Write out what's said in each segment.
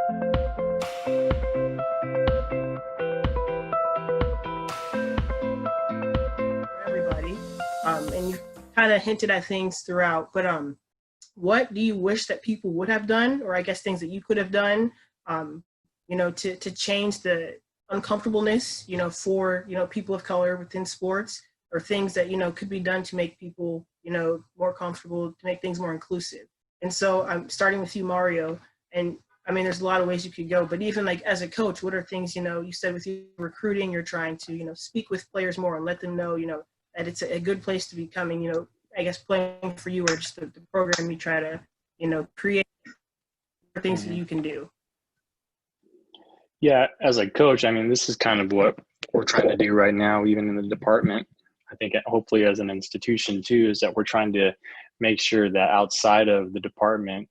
For everybody. And you kind of hinted at things throughout, but what do you wish that people would have done, or I guess things that you could have done, um, to change the uncomfortableness, for people of color within sports, or things that could be done to make people, more comfortable, to make things more inclusive. And so I'm starting with you, Mario, and I mean, there's a lot of ways you could go, but even like as a coach, what are things, you said with your recruiting, you're trying to, speak with players more and let them know, that it's a good place to be coming, I guess playing for you, or just the program you try to, create things that Mhm. you can do. Yeah, as a coach, I mean, this is kind of what we're trying to do right now, even in the department. I think hopefully as an institution too, is that we're trying to make sure that outside of the department,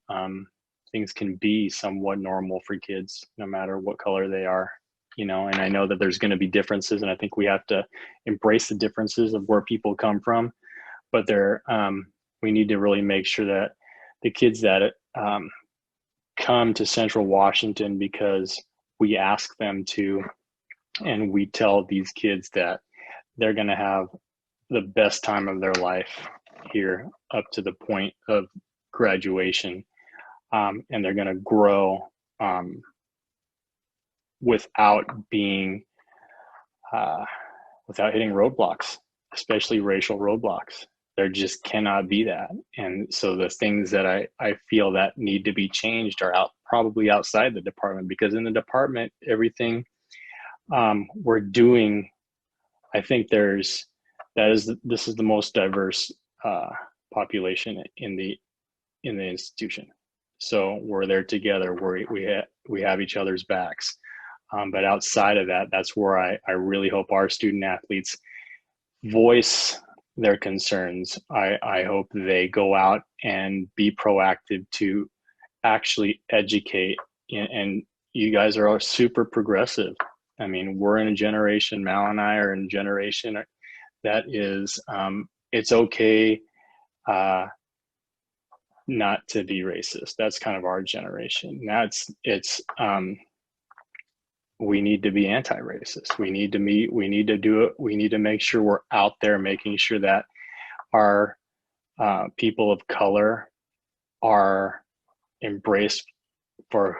things can be somewhat normal for kids, no matter what color they are, and I know that there's going to be differences, and I think we have to embrace the differences of where people come from, but we need to really make sure that the kids that come to Central Washington because we ask them to, and we tell these kids that they're going to have the best time of their life here up to the point of graduation, and they're going to grow without being uh, without hitting roadblocks, especially racial roadblocks. There just cannot be that. And so the things that I feel that need to be changed are probably outside the department, because in the department, everything we're doing, I think this is the most diverse uh, population in the institution. So we're there together. We have each other's backs. But outside of that, that's where I really hope our student athletes voice their concerns. I hope they go out and be proactive to actually educate. And you guys are all super progressive. I mean, we're in a generation, Mal and I are in a generation that is, it's okay uh, not to be racist. That's kind of our generation. Now we need to be anti-racist. We need to do it. We need to make sure we're out there making sure that our people of color are embraced for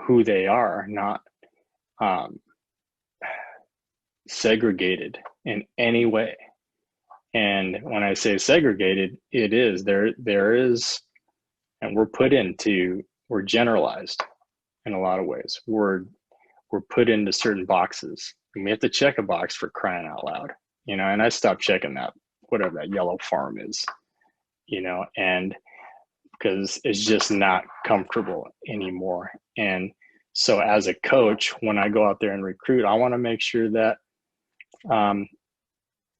who they are, not um, segregated in any way. And when I say segregated, it is there is, and we're generalized in a lot of ways. We're put into certain boxes, and we have to check a box for crying out loud, and I stopped checking that, whatever that yellow farm is, and because it's just not comfortable anymore. And so as a coach, when I go out there and recruit, I want to make sure that um,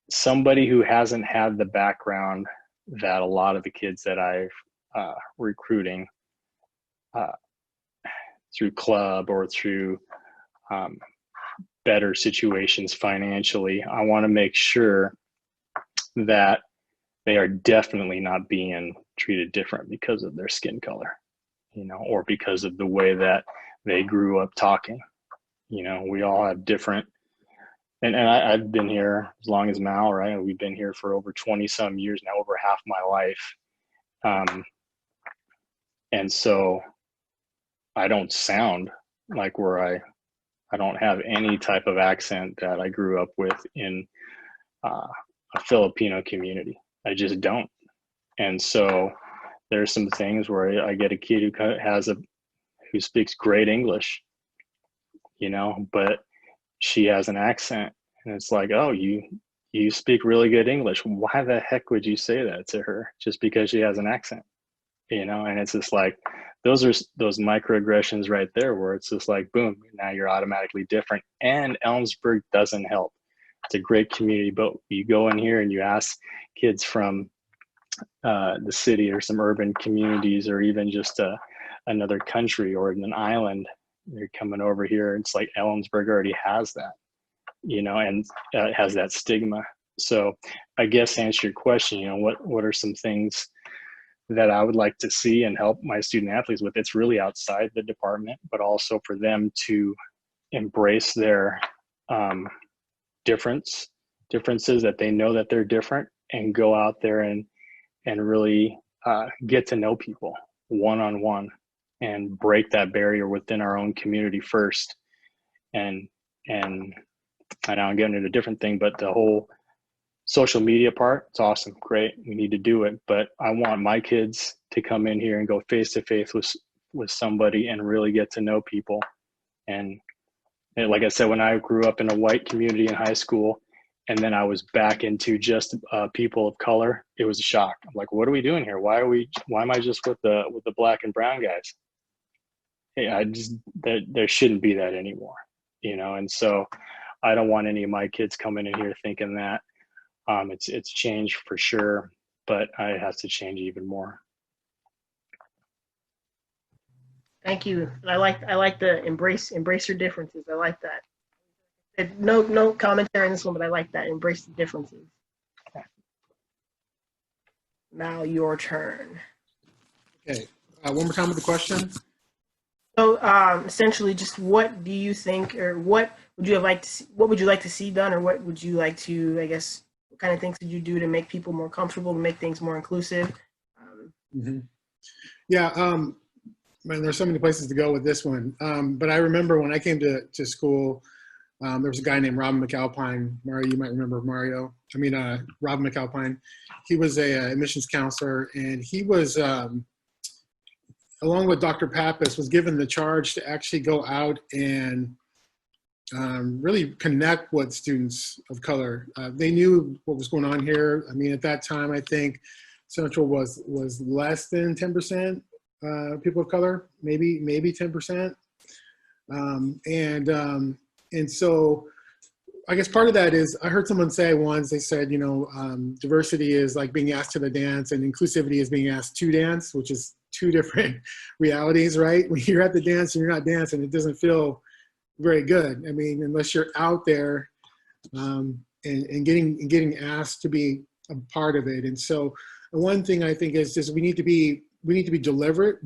somebody who hasn't had the background that a lot of the kids that I've recruiting uh, through club or through um, better situations financially, I want to make sure that they are definitely not being treated different because of their skin color, or because of the way that they grew up talking. We all have different, and I've been here as long as Mal, right? We've been here for over 20 some years now, over half my life. And so I don't sound like I don't have any type of accent that I grew up with in a Filipino community. I just don't. And so there's some things where I get a kid who speaks great English, but she has an accent, and it's like, oh, you speak really good English. Why the heck would you say that to her just because she has an accent? And it's just like those are those microaggressions right there, where it's just like, boom, now you're automatically different. And Elmsburg doesn't help. It's a great community, but you go in here and you ask kids from the city or some urban communities, or even just another country or an island, they're coming over here. It's like Ellensburg already has that, and has that stigma. So I guess to answer your question, what are some things that I would like to see and help my student athletes with. It's really outside the department, but also for them to embrace their differences, that they know that they're different, and go out there and really get to know people one-on-one and break that barrier within our own community first. And I know I'm getting into a different thing, but the whole social media part, it's awesome, great, we need to do it, but I want my kids to come in here and go face to face with somebody and really get to know people. And like I said, when I grew up in a white community in high school, and then I was back into just people of color, it was a shock. I'm like, what are we doing here? Why am I just with the black and brown guys? Hey, there shouldn't be that anymore, And so I don't want any of my kids coming in here thinking that. It's changed for sure, but it has to change even more. Thank you. I like the embrace your differences. I like that. No commentary on this one, but I like that. Embrace the differences. Now your turn. Okay. One more time with the question. So essentially, just what do you think, or what would you like to see done, or what would you like to, I guess, what kind of things did you do to make people more comfortable, to make things more inclusive? Yeah. Man, there's so many places to go with this one. But I remember when I came to school, there was a guy named Robin McAlpine. Mario, you might remember Robin McAlpine. He was a admissions counselor, and he was, along with Dr. Pappas, was given the charge to actually go out and really connect with students of color. They knew what was going on here. I mean, at that time, I think Central was less than 10% people of color, maybe 10%. And so I guess part of that is, I heard someone say once, they said, diversity is like being asked to the dance, and inclusivity is being asked to dance, which is two different realities, right? When you're at the dance and you're not dancing, it doesn't feel very good. I mean, unless you're out there and getting asked to be a part of it. And so one thing I think is just we need to be deliberate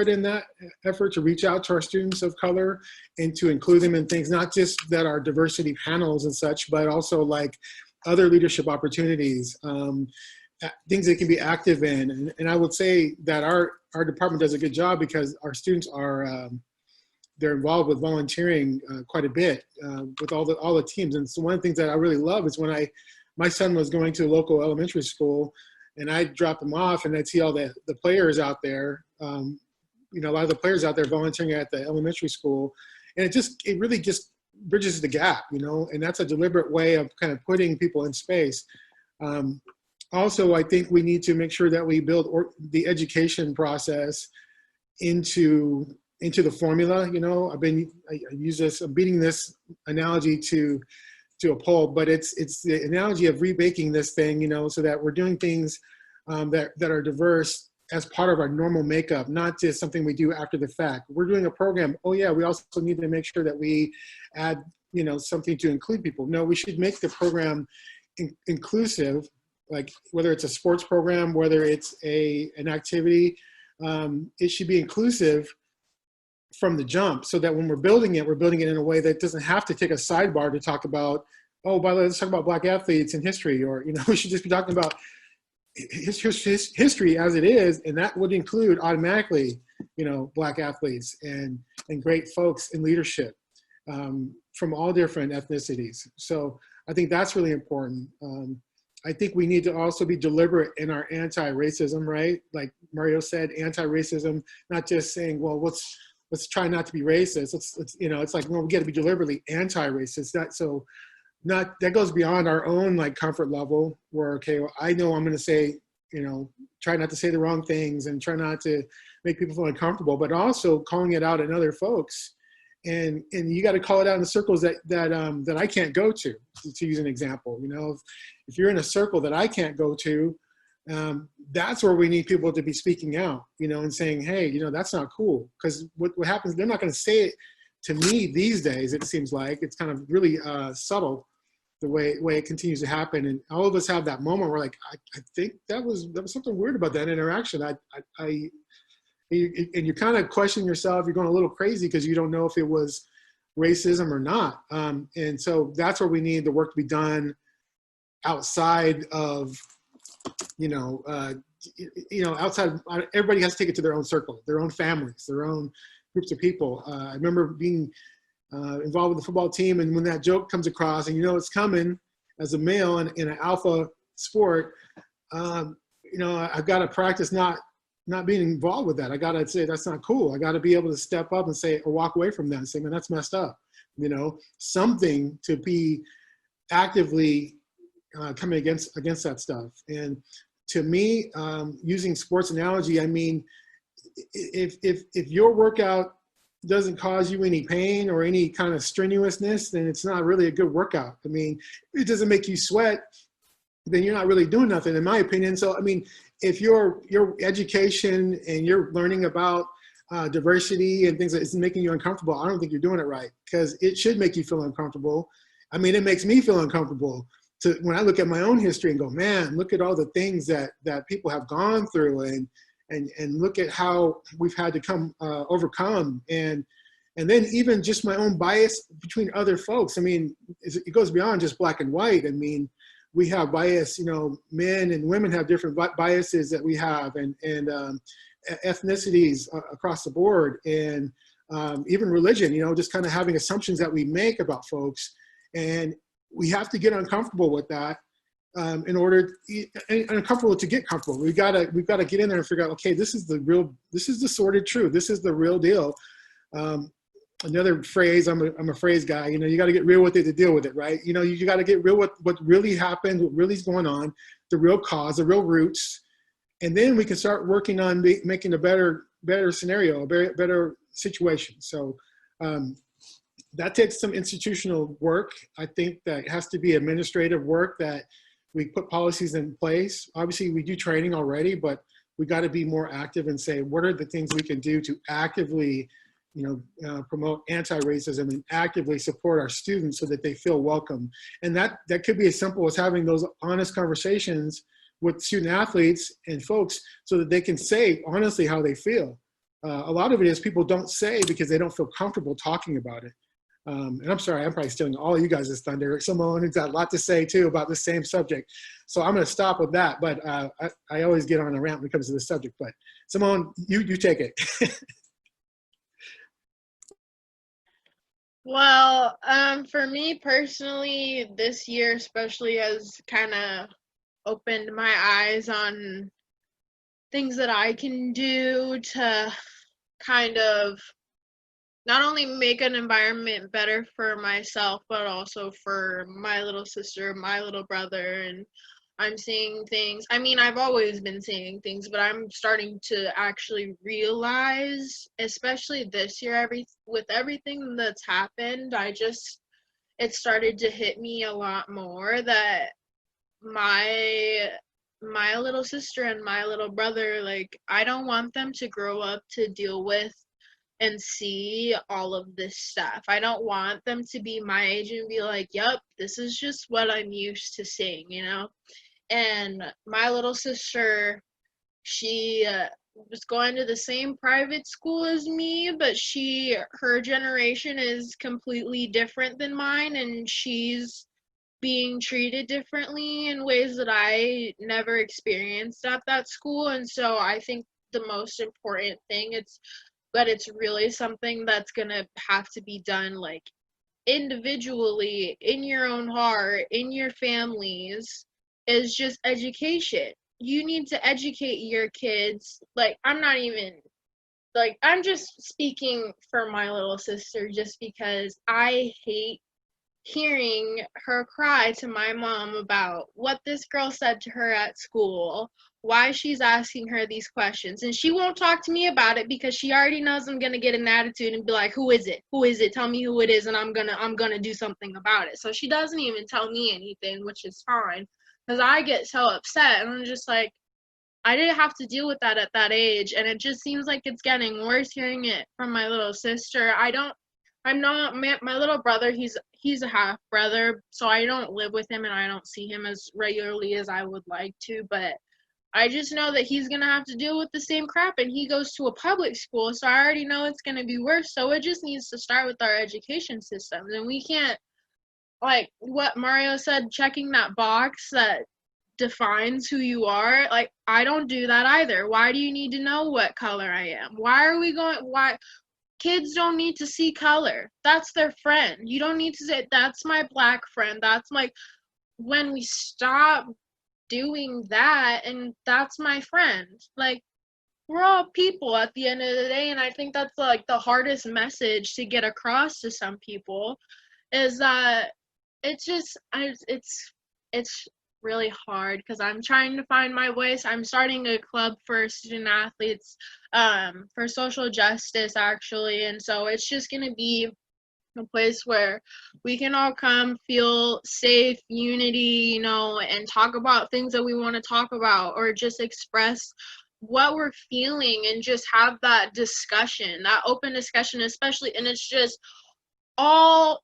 in that effort to reach out to our students of color and to include them in things, not just that are diversity panels and such, but also like other leadership opportunities, things they can be active in. And I would say that our department does a good job, because our students are, they're involved with volunteering quite a bit with all the teams. And so one of the things that I really love is when my son was going to a local elementary school, and I'd drop them off and I'd see all the players out there, a lot of the players out there volunteering at the elementary school. And it really just bridges the gap, and that's a deliberate way of kind of putting people in space. Also, I think we need to make sure that we build the education process into the formula. I use this, I'm beating this analogy to a pole, but it's the analogy of rebaking this thing, so that we're doing things that are diverse as part of our normal makeup, not just something we do after the fact. We're doing a program. Oh yeah, we also need to make sure that we add, something to include people. No, we should make the program inclusive, like whether it's a sports program, whether it's an activity, it should be inclusive from the jump, so that when we're building it in a way that doesn't have to take a sidebar to talk about, oh, by the way, let's talk about Black athletes in history, or, we should just be talking about history as it is, and that would include automatically, Black athletes and great folks in leadership from all different ethnicities. So I think that's really important. I think we need to also be deliberate in our anti-racism, right? Like Mario said, anti-racism, not just saying, well, let's try not to be racist. It's like, well, we got to be deliberately anti-racist. That goes beyond our own like comfort level, where, okay, well, I know I'm going to say, try not to say the wrong things and try not to make people feel uncomfortable, but also calling it out in other folks. And you got to call it out in the circles that I can't go to use an example. If you're in a circle that I can't go to, that's where we need people to be speaking out, and saying, hey, that's not cool. Because what happens, they're not going to say it to me these days. It seems like it's kind of really subtle. the way it continues to happen. And all of us have that moment where like, I think that was something weird about that interaction. And you kind of question yourself, you're going a little crazy because you don't know if it was racism or not. And so that's where we need the work to be done outside of, outside, everybody has to take it to their own circle, their own families, their own groups of people. I remember being involved with the football team, and when that joke comes across and it's coming as a male in an alpha sport, I've got to practice not being involved with that. I got to say, that's not cool. I got to be able to step up and say, or walk away from that and say, man, that's messed up. Something to be actively coming against that stuff. And to me, using sports analogy, I mean, if your workout doesn't cause you any pain or any kind of strenuousness, then it's not really a good workout. I mean, if it doesn't make you sweat, then you're not really doing nothing, in my opinion. So, I mean, if your education and you're learning about diversity and things that isn't making you uncomfortable, I don't think you're doing it right, because it should make you feel uncomfortable. I mean, it makes me feel uncomfortable when I look at my own history and go, man, look at all the things that people have gone through, and look at how we've had to overcome. And then even just my own bias between other folks. I mean, it goes beyond just black and white. I mean, we have bias, men and women have different biases that we have, and ethnicities across the board, and even religion, just kind of having assumptions that we make about folks. And we have to get uncomfortable with that in order, uncomfortable to get comfortable. We've got to get in there and figure out, okay, this is the sordid truth. This is the real deal. Another phrase, I'm a phrase guy, you got to get real with it to deal with it, right? You got to get real with what really happened, what really is going on, the real cause, the real roots. And then we can start working on making a better scenario, a better situation. So that takes some institutional work. I think that has to be administrative work, that we put policies in place. Obviously, we do training already, but we got to be more active and say, what are the things we can do to actively promote anti-racism and actively support our students so that they feel welcome. And that could be as simple as having those honest conversations with student athletes and folks so that they can say honestly how they feel. A lot of it is people don't say because they don't feel comfortable talking about it. And I'm sorry, I'm probably stealing all of you guys' thunder. Simone has got a lot to say too about the same subject. So I'm gonna stop with that, but I always get on a rant when it comes to this subject. But Simone, you take it. Well, for me personally, this year especially has kind of opened my eyes on things that I can do to kind of not only make an environment better for myself, but also for my little sister, my little brother. And I'm seeing things. I mean, I've always been seeing things, but I'm starting to actually realize, especially this year, with everything that's happened, it started to hit me a lot more that my little sister and my little brother, like, I don't want them to grow up to deal with and see all of this stuff. I don't want them to be my age and be like, yep, this is just what I'm used to seeing, And my little sister, she was going to the same private school as me, but her generation is completely different than mine, and she's being treated differently in ways that I never experienced at that school. And so I think the most important thing, it's really something that's gonna have to be done like individually, in your own heart, in your families, is just education. You need to educate your kids. Like, I'm just speaking for my little sister, just because I hate hearing her cry to my mom about what this girl said to her at school, why she's asking her these questions. And she won't talk to me about it because she already knows I'm gonna get an attitude and be like, who is it? Tell me who it is, and I'm gonna do something about it. So she doesn't even tell me anything, which is fine, because I get so upset, and I'm just like, I didn't have to deal with that at that age, and it just seems like it's getting worse hearing it from my little sister. I'm not my little brother, he's a half brother, so I don't live with him and I don't see him as regularly as I would like to, but I just know that he's gonna have to deal with the same crap, and he goes to a public school, so I already know it's gonna be worse. So it just needs to start with our education systems, and we can't, like what Mario said, checking that box that defines who you are. Like, I don't do that either. Why do you need to know what color I am? Why kids don't need to see color? That's their friend. You don't need to say that's my black friend. That's my, when we stop doing that, and that's my friend. Like, we're all people at the end of the day, and I think that's like the hardest message to get across to some people, is that it's just it's really hard, because I'm trying to find my voice. I'm starting a club for student athletes, for social justice, actually, and so it's just going to be a place where we can all come, feel safe, unity, you know, and talk about things that we want to talk about, or just express what we're feeling, and just have that discussion, that open discussion, especially. And it's just all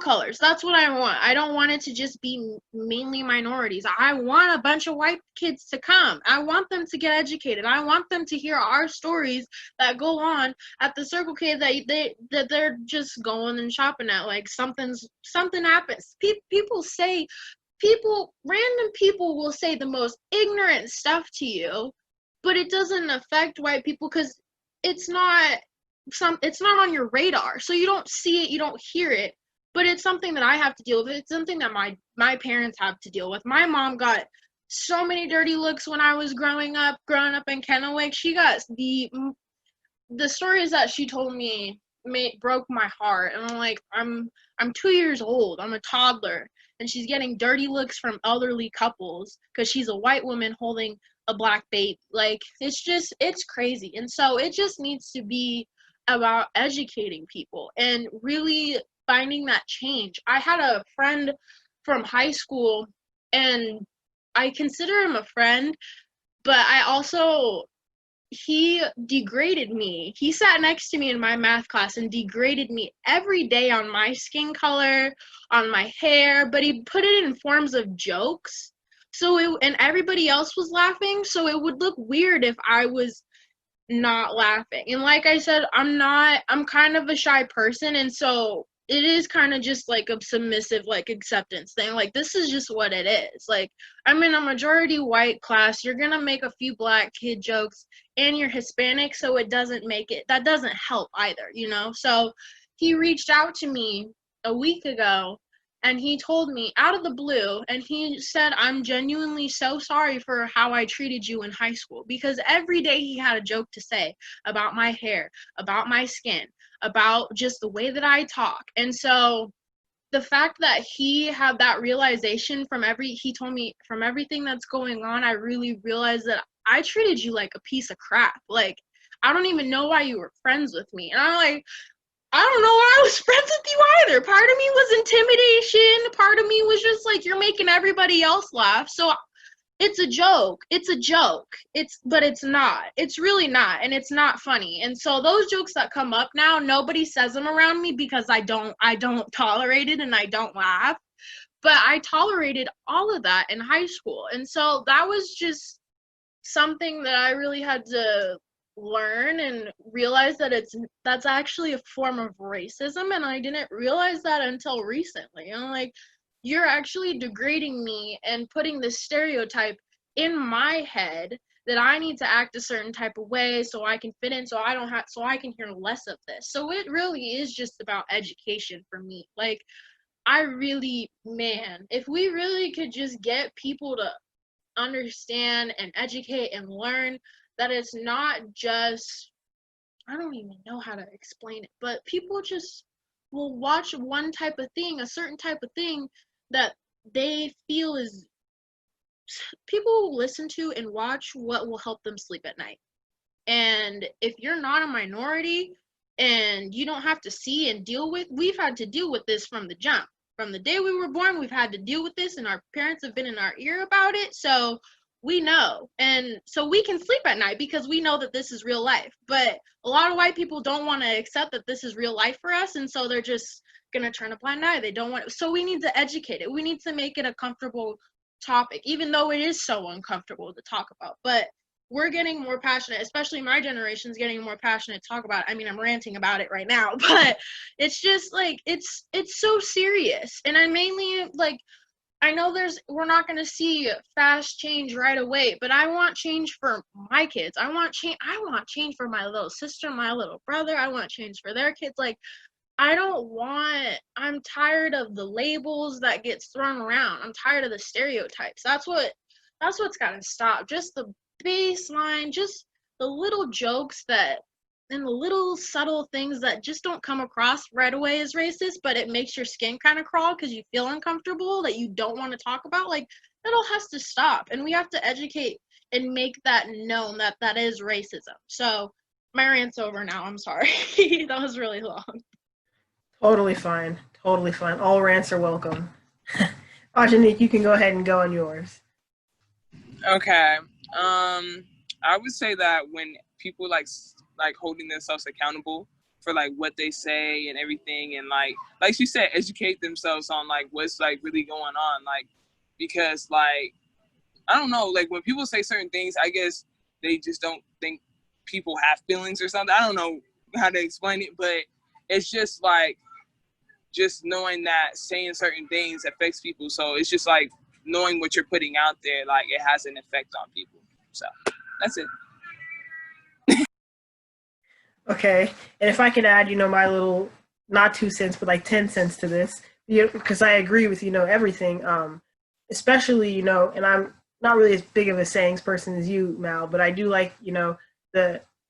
colors. That's what I want. I don't want it to just be mainly minorities. I want a bunch of white kids to come. I want them to get educated. I want them to hear our stories that go on at the Circle K that they're just going and shopping at. Like, something happens. Random people will say the most ignorant stuff to you, but it doesn't affect white people, because it's not on your radar, so you don't see it, you don't hear it. But it's something that I have to deal with. It's something that my parents have to deal with. My mom got so many dirty looks when I was growing up in Kennewick. She got the stories that she told me broke my heart. And I'm like, I'm 2 years old, I'm a toddler, and she's getting dirty looks from elderly couples because she's a white woman holding a black baby. Like, it's crazy. And so it just needs to be about educating people and really finding that change. I had a friend from high school, and I consider him a friend, but he degraded me. He sat next to me in my math class and degraded me every day on my skin color, on my hair, but he put it in forms of jokes. And everybody else was laughing, so it would look weird if I was not laughing. And like I said, I'm kind of a shy person, and so it is kind of just like a submissive, like, acceptance thing. Like, this is just what it is. Like, I'm in a majority white class. You're gonna make a few black kid jokes, and you're Hispanic, so that doesn't help either, you know? So he reached out to me a week ago, and he told me out of the blue, and he said, I'm genuinely so sorry for how I treated you in high school, because every day he had a joke to say about my hair, about my skin, about just the way that I talk. And so the fact that he had that realization he told me, from everything that's going on, I really realized that I treated you like a piece of crap. Like, I don't even know why you were friends with me. And I'm like, I don't know why I was friends with you either. Part of me was intimidation. Part of me was just like, you're making everybody else laugh. So it's a joke. But it's not. It's really not. And it's not funny. And so those jokes that come up now, nobody says them around me, because I don't tolerate it, and I don't laugh. But I tolerated all of that in high school. And so that was just something that I really had to learn and realize that that's actually a form of racism, and I didn't realize that until recently. I'm like, you're actually degrading me and putting this stereotype in my head that I need to act a certain type of way so I can fit in, so I can hear less of this. So it really is just about education for me. Like, if we really could just get people to understand and educate and learn that it's not just, I don't even know how to explain it, but people just will watch one type of thing, a certain type of thing that they feel is, people will listen to and watch what will help them sleep at night. And if you're not a minority and you don't have to see and deal with, we've had to deal with this from the jump. From the day we were born, we've had to deal with this, and our parents have been in our ear about it. So we know. And so we can sleep at night because we know that this is real life. But a lot of white people don't want to accept that this is real life for us. And so they're just going to turn a blind eye. They don't want, so we need to educate it. We need to make it a comfortable topic, even though it is so uncomfortable to talk about. But we're getting more passionate, especially my generation's getting more passionate to talk about it. I mean, I'm ranting about it right now, but it's just like, it's so serious. And I mainly, like, I know we're not going to see fast change right away, but I want change for my kids. I want change for my little sister, my little brother. I want change for their kids. Like, I'm tired of the labels that gets thrown around. I'm tired of the stereotypes. That's what's got to stop. Just the baseline, just the little jokes and the little subtle things that just don't come across right away as racist, but it makes your skin kind of crawl because you feel uncomfortable that you don't want to talk about. Like, that all has to stop, and we have to educate and make that known that is racism. So my rant's over now. I'm sorry. That was really long. Totally fine. Totally fine. All rants are welcome. Ajanique, you can go ahead and go on yours. Okay. I would say that when people like holding themselves accountable for like what they say and everything, and like she said, educate themselves on like what's like really going on, like, because like, I don't know, like when people say certain things, I guess they just don't think people have feelings or something. I don't know how to explain it, but it's just like, just knowing that saying certain things affects people. So it's just like knowing what you're putting out there, like it has an effect on people. So that's it. Okay, and if I could add, my little, not 2 cents, but like 10 cents to this, because I agree with, everything, especially, and I'm not really as big of a sayings person as you, Mal, but I do like,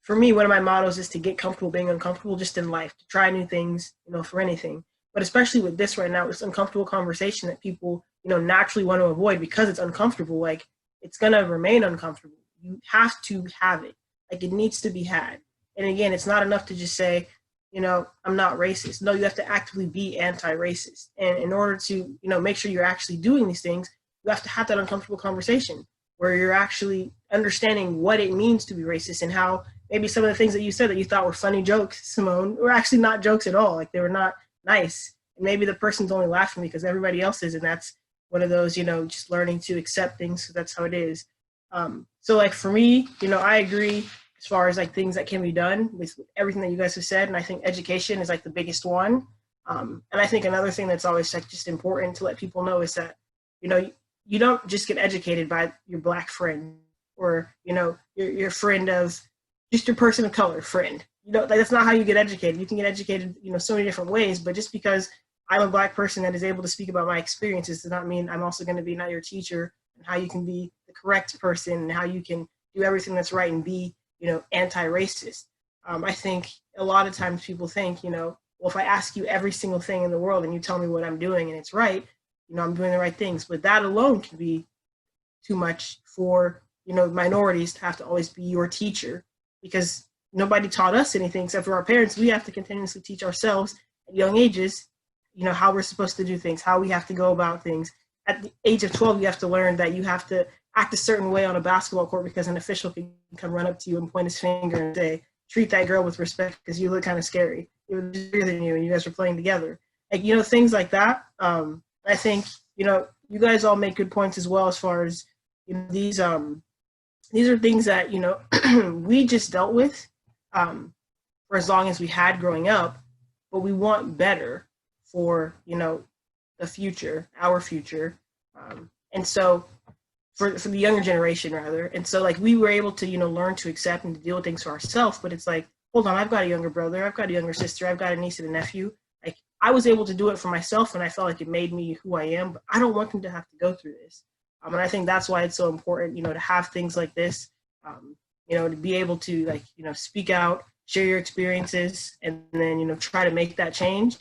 for me, one of my mottos is to get comfortable being uncomfortable just in life, to try new things, for anything. But especially with this right now, it's uncomfortable conversation that people, naturally want to avoid because it's uncomfortable. Like, it's going to remain uncomfortable. You have to have it. Like, it needs to be had. And again, it's not enough to just say, I'm not racist. No, you have to actively be anti-racist. And in order to, make sure you're actually doing these things, you have to have that uncomfortable conversation where you're actually understanding what it means to be racist and how maybe some of the things that you said that you thought were funny jokes, Simone, were actually not jokes at all. Like, they were not nice. And maybe the person's only laughing because everybody else is. And that's one of those, just learning to accept things. So that's how it is. So like for me, I agree as far as like things that can be done with everything that you guys have said. And I think education is like the biggest one. And I think another thing that's always like just important to let people know is that, you don't just get educated by your Black friend or, your friend of just your person of color friend. Like, that's not how you get educated. You can get educated, so many different ways, but just because I'm a Black person that is able to speak about my experiences does not mean I'm also going to be not your teacher, and how you can be the correct person and how you can do everything that's right and be, anti-racist. I think a lot of times people think, well, if I ask you every single thing in the world and you tell me what I'm doing and it's right, I'm doing the right things. But that alone can be too much for, minorities to have to always be your teacher, because nobody taught us anything except for our parents. We have to continuously teach ourselves at young ages, how we're supposed to do things, how we have to go about things. At the age of 12, you have to learn that you have to act a certain way on a basketball court because an official can come run up to you and point his finger and say, treat that girl with respect because you look kind of scary. It was bigger than you and you guys were playing together. Like, things like that. I think, you guys all make good points as well as far as, these are things that, we just dealt with for as long as we had growing up, but we want better for, the future, our future. And so for the younger generation rather. And so like we were able to, learn to accept and to deal with things for ourselves, but it's like, hold on, I've got a younger brother, I've got a younger sister, I've got a niece and a nephew. Like, I was able to do it for myself and I felt like it made me who I am, but I don't want them to have to go through this. And I think that's why it's so important, to have things like this, to be able to like, speak out, share your experiences, and then, try to make that change.